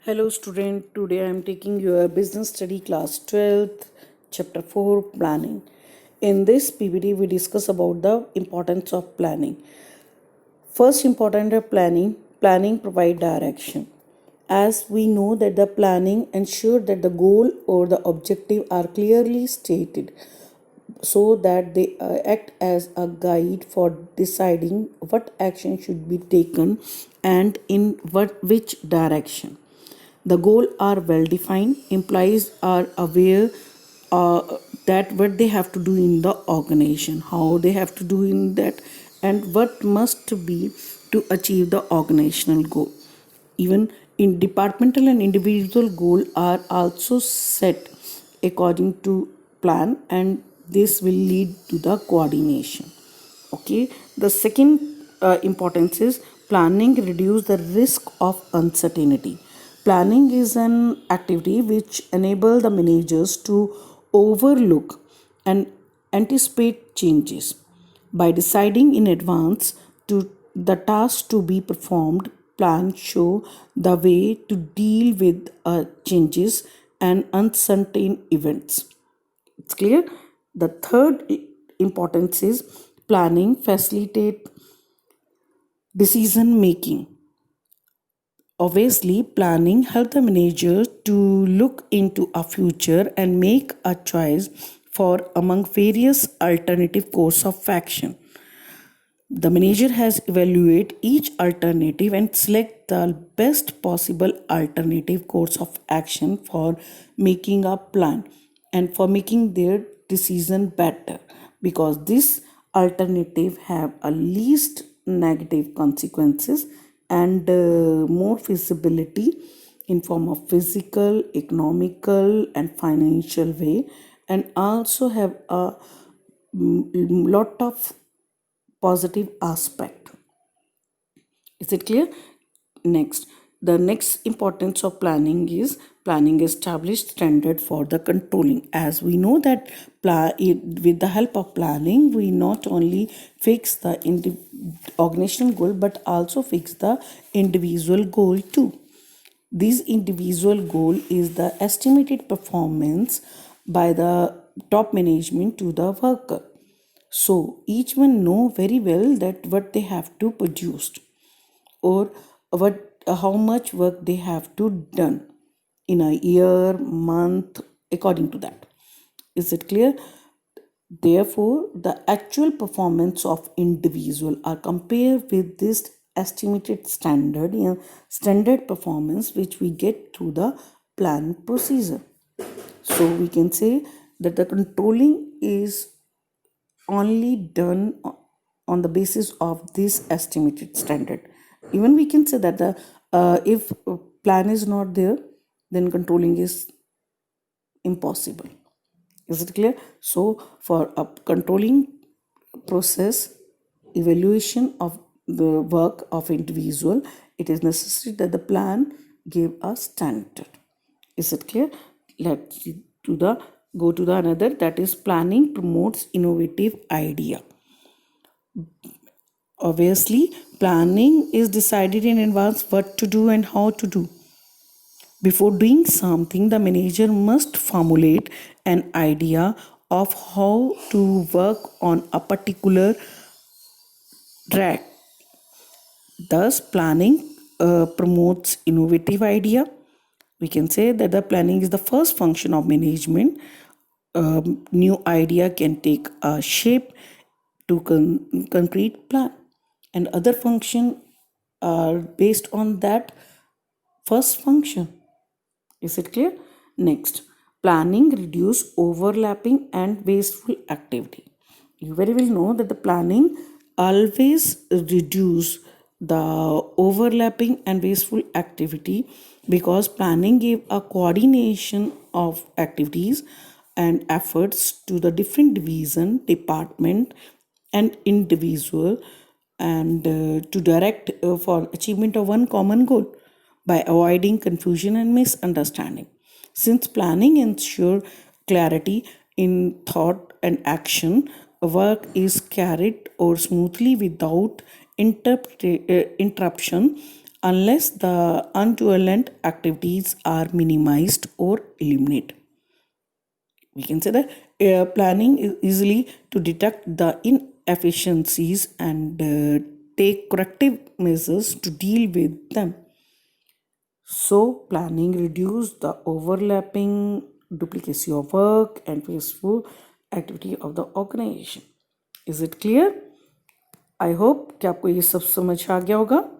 Hello student, today I am taking your business study class 12th, chapter 4 planning. In this PPT we discuss about the importance of planning. First important of planning provide direction. As we know that the planning ensure that the goal or the objective are clearly stated so that they act as a guide for deciding what action should be taken and in which direction. The goal are well defined. Employees are aware that what they have to do in the organization, how they have to do in that, and what must be to achieve the organizational goal. Even in departmental and individual goal are also set according to plan, and this will lead to the coordination. Okay, the second importance is planning reduce the risk of uncertainty. Planning is an activity which enable the managers to overlook and anticipate changes. By deciding in advance to the task to be performed, plans show the way to deal with changes and uncertain events. It's clear. The third importance is planning facilitate decision making. Obviously, planning help the manager to look into a future and make a choice for among various alternative course of action. The manager has evaluate each alternative and select the best possible alternative course of action for making a plan and for making their decision better, because this alternative have a least negative consequences and more feasibility in form of physical, economical and financial way, and also have a lot of positive aspect. Is it clear? Next, the next importance of planning is planning established standard for the controlling. As we know that with the help of planning, we not only fix the organizational goal but also fix the individual goal too. This individual goal is the estimated performance by the top management to the worker. So each one know very well that what they have to produce or what how much work they have to done in a year, month, according to that. Is it clear? Therefore, the actual performance of individual are compared with this estimated standard performance which we get through the plan procedure. So we can say that the controlling is only done on the basis of this estimated standard. Even we can say that the if plan is not there, then controlling is impossible. Is it clear? So for a controlling process, evaluation of the work of individual, it is necessary that the plan give a standard. Is it clear? Let's go to the another, that is planning promotes innovative idea. Obviously, planning is decided in advance what to do and how to do. Before doing something, the manager must formulate an idea of how to work on a particular track. Thus, planning promotes innovative idea. We can say that the planning is the first function of management. New idea can take a shape to concrete plan, and other function are based on that first function. Is it clear? Next, planning reduce overlapping and wasteful activity. You very well know that the planning always reduce the overlapping and wasteful activity, because planning give a coordination of activities and efforts to the different division, department and individual, and to direct for achievement of one common goal by avoiding confusion and misunderstanding. Since planning ensures clarity in thought and action, work is carried or smoothly without interruption. unless the untoward activities are minimized or eliminated. We can say that planning is easily to detect the inefficiencies and take corrective measures to deal with them. So, planning reduce the overlapping, duplicacy of work and wasteful activity of the organization. Is it clear? I hope कि आपको ये सब समझ आ गया होगा.